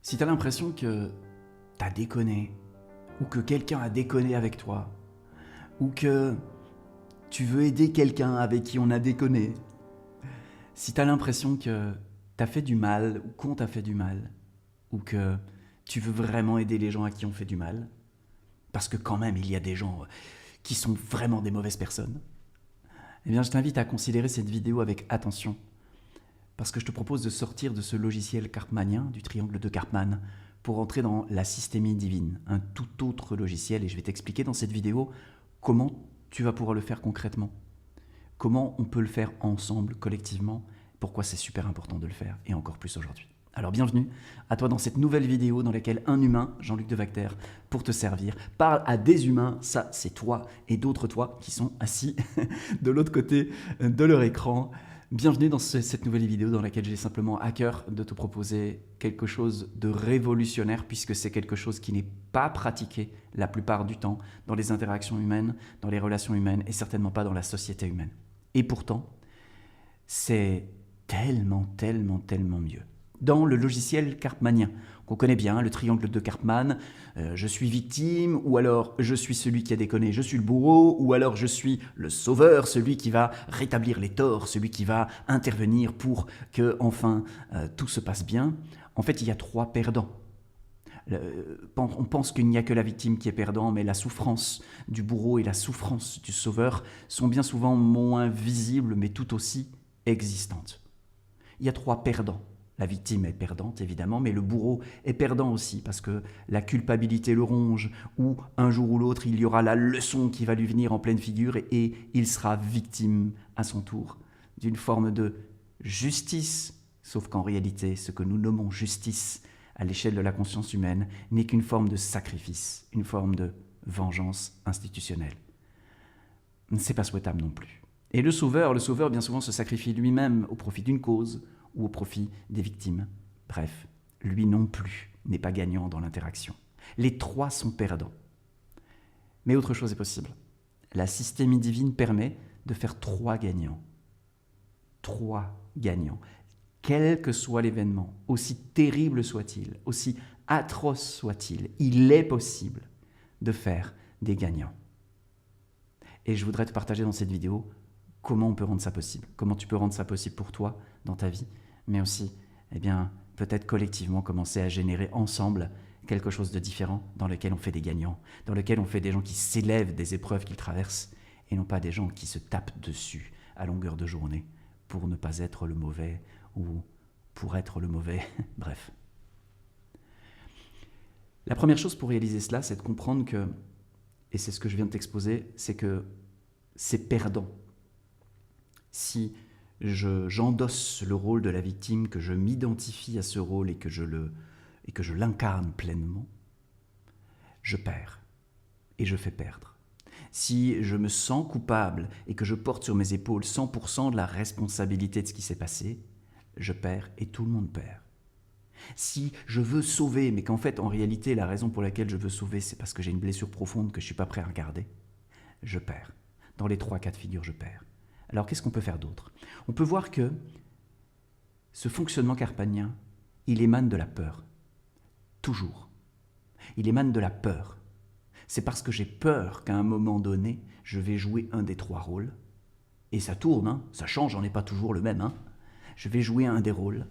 Si tu as l'impression que tu as déconné, ou que quelqu'un a déconné avec toi, ou que tu veux aider quelqu'un avec qui on a déconné, si tu as l'impression que tu as fait du mal, ou qu'on t'a fait du mal, ou que tu veux vraiment aider les gens à qui on fait du mal, parce que quand même il y a des gens qui sont vraiment des mauvaises personnes, eh bien je t'invite à considérer cette vidéo avec attention, parce que je te propose de sortir de ce logiciel karpmanien, du triangle de Karpman, pour entrer dans la systémie divine, un tout autre logiciel, et je vais t'expliquer dans cette vidéo comment tu vas pouvoir le faire concrètement, comment on peut le faire ensemble, collectivement, pourquoi c'est super important de le faire, et encore plus aujourd'hui. Alors bienvenue à toi dans cette nouvelle vidéo dans laquelle un humain, Jean-Luc Devacter, pour te servir, parle à des humains, ça c'est toi et d'autres toi qui sont assis de l'autre côté de leur écran. Bienvenue dans cette nouvelle vidéo dans laquelle j'ai simplement à cœur de te proposer quelque chose de révolutionnaire puisque c'est quelque chose qui n'est pas pratiqué la plupart du temps dans les interactions humaines, dans les relations humaines et certainement pas dans la société humaine. Et pourtant, c'est tellement mieux. Dans le logiciel karpmanien, qu'on connaît bien, le triangle de Karpman, je suis victime, ou alors je suis celui qui a déconné, je suis le bourreau, ou alors je suis le sauveur, celui qui va rétablir les torts, celui qui va intervenir pour que, enfin, tout se passe bien. En fait, il y a trois perdants. On pense qu'il n'y a que la victime qui est perdant, mais la souffrance du bourreau et la souffrance du sauveur sont bien souvent moins visibles, mais tout aussi existantes. Il y a trois perdants. La victime est perdante, évidemment, mais le bourreau est perdant aussi, parce que la culpabilité le ronge, ou un jour ou l'autre, il y aura la leçon qui va lui venir en pleine figure, et il sera victime à son tour d'une forme de justice, sauf qu'en réalité, ce que nous nommons justice à l'échelle de la conscience humaine n'est qu'une forme de sacrifice, une forme de vengeance institutionnelle. C'est pas souhaitable non plus. Et le sauveur bien souvent se sacrifie lui-même au profit d'une cause, ou au profit des victimes. Bref, lui non plus n'est pas gagnant dans l'interaction. Les trois sont perdants. Mais autre chose est possible. La systémie divine permet de faire trois gagnants. Trois gagnants. Quel que soit l'événement, aussi terrible soit-il, aussi atroce soit-il, il est possible de faire des gagnants. Et je voudrais te partager dans cette vidéo comment on peut rendre ça possible, comment tu peux rendre ça possible pour toi dans ta vie, mais aussi, peut-être collectivement commencer à générer ensemble quelque chose de différent dans lequel on fait des gagnants, dans lequel on fait des gens qui s'élèvent des épreuves qu'ils traversent et non pas des gens qui se tapent dessus à longueur de journée pour ne pas être le mauvais ou pour être le mauvais, bref. La première chose pour réaliser cela, c'est de comprendre que, et c'est ce que je viens de t'exposer, c'est que c'est perdant. Si j'endosse le rôle de la victime, que je m'identifie à ce rôle et que je l'incarne pleinement, je perds et je fais perdre. Si je me sens coupable et que je porte sur mes épaules 100% de la responsabilité de ce qui s'est passé, je perds et tout le monde perd. Si je veux sauver, mais qu'en fait, en réalité, la raison pour laquelle je veux sauver, c'est parce que j'ai une blessure profonde que je ne suis pas prêt à regarder, je perds. Dans les trois cas de figure, je perds. Alors, qu'est-ce qu'on peut faire d'autre? On peut voir que ce fonctionnement karpmanien, il émane de la peur. Toujours. Il émane de la peur. C'est parce que j'ai peur qu'à un moment donné, je vais jouer un des trois rôles. Et ça tourne, ça change, on n'est pas toujours le même. Je vais jouer un des rôles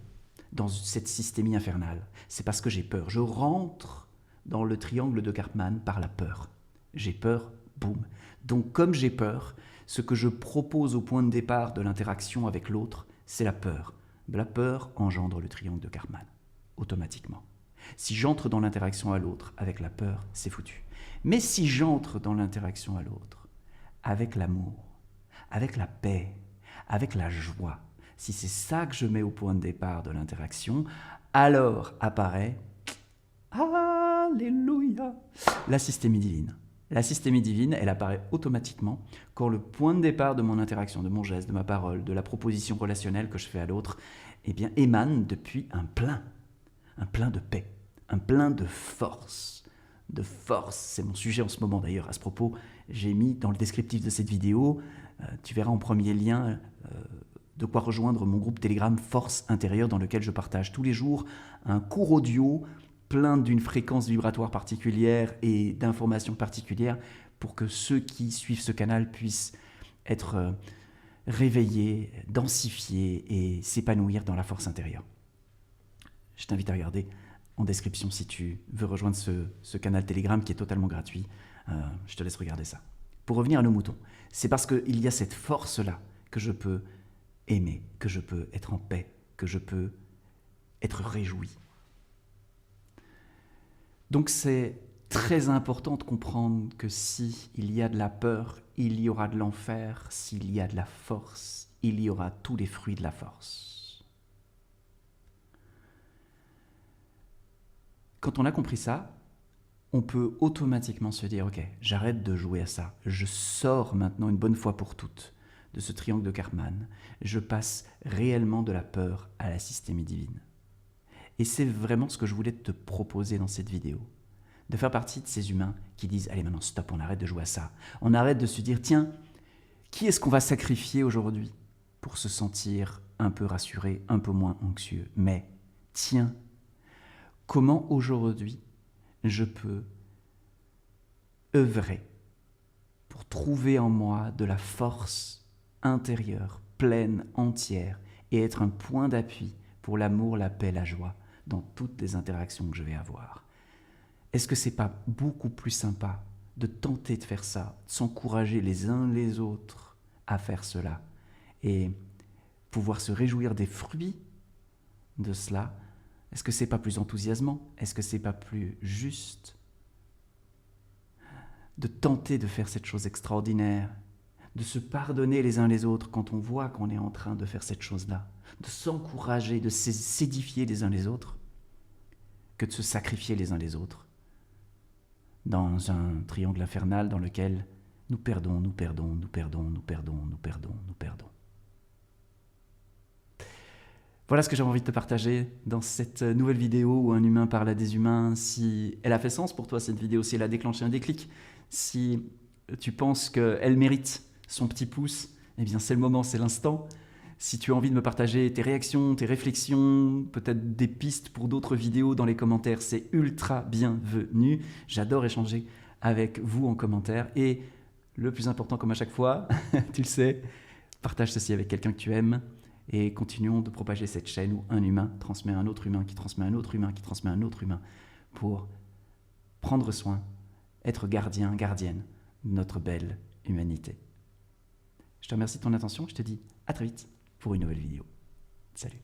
dans cette systémie infernale. C'est parce que j'ai peur. Je rentre dans le triangle de Karpman par la peur. J'ai peur, boum. Donc, comme j'ai peur, ce que je propose au point de départ de l'interaction avec l'autre, c'est la peur. La peur engendre le triangle de Karpman, automatiquement. Si j'entre dans l'interaction à l'autre avec la peur, c'est foutu. Mais si j'entre dans l'interaction à l'autre avec l'amour, avec la paix, avec la joie, si c'est ça que je mets au point de départ de l'interaction, alors apparaît, alléluia, la systémie divine. La systémie divine, elle apparaît automatiquement quand le point de départ de mon interaction, de mon geste, de ma parole, de la proposition relationnelle que je fais à l'autre, émane depuis un plein de paix, un plein de force. De force, c'est mon sujet en ce moment d'ailleurs. À ce propos, j'ai mis dans le descriptif de cette vidéo, tu verras en premier lien de quoi rejoindre mon groupe Telegram Force Intérieure dans lequel je partage tous les jours un cours audio plein d'une fréquence vibratoire particulière et d'informations particulières pour que ceux qui suivent ce canal puissent être réveillés, densifiés et s'épanouir dans la force intérieure. Je t'invite à regarder en description si tu veux rejoindre ce canal Telegram qui est totalement gratuit. Je te laisse regarder ça. Pour revenir à nos moutons, c'est parce qu'il y a cette force-là que je peux aimer, que je peux être en paix, que je peux être réjoui. Donc c'est très important de comprendre que s'il y a de la peur, il y aura de l'enfer. S'il y a de la force, il y aura tous les fruits de la force. Quand on a compris ça, on peut automatiquement se dire « Ok, j'arrête de jouer à ça. Je sors maintenant une bonne fois pour toutes de ce triangle de Karpman. Je passe réellement de la peur à la systémie divine. » Et c'est vraiment ce que je voulais te proposer dans cette vidéo. De faire partie de ces humains qui disent « Allez, maintenant, stop, on arrête de jouer à ça. » On arrête de se dire « Tiens, qui est-ce qu'on va sacrifier aujourd'hui pour se sentir un peu rassuré, un peu moins anxieux? Mais, tiens, comment aujourd'hui je peux œuvrer pour trouver en moi de la force intérieure, pleine, entière, et être un point d'appui pour l'amour, la paix, la joie dans toutes les interactions que je vais avoir. Est-ce que c'est pas beaucoup plus sympa de tenter de faire ça, de s'encourager les uns les autres à faire cela et pouvoir se réjouir des fruits de cela? Est-ce que c'est pas plus enthousiasmant? Est-ce que c'est pas plus juste de tenter de faire cette chose extraordinaire, de se pardonner les uns les autres quand on voit qu'on est en train de faire cette chose-là, de s'encourager, de s'édifier les uns les autres, que de se sacrifier les uns les autres dans un triangle infernal dans lequel nous perdons, nous perdons, nous perdons, nous perdons, nous perdons, nous perdons. Voilà ce que j'avais envie de te partager dans cette nouvelle vidéo où un humain parle à des humains. Si elle a fait sens pour toi, cette vidéo, si elle a déclenché un déclic, si tu penses qu'elle mérite son petit pouce, eh bien c'est le moment, c'est l'instant. Si tu as envie de me partager tes réactions, tes réflexions, peut-être des pistes pour d'autres vidéos dans les commentaires, c'est ultra bienvenu. J'adore échanger avec vous en commentaire. Et le plus important, comme à chaque fois, tu le sais, partage ceci avec quelqu'un que tu aimes. Et continuons de propager cette chaîne où un humain transmet à un autre humain, qui transmet à un autre humain, qui transmet à un autre humain, pour prendre soin, être gardien, gardienne de notre belle humanité. Je te remercie de ton attention, je te dis à très vite pour une nouvelle vidéo. Salut.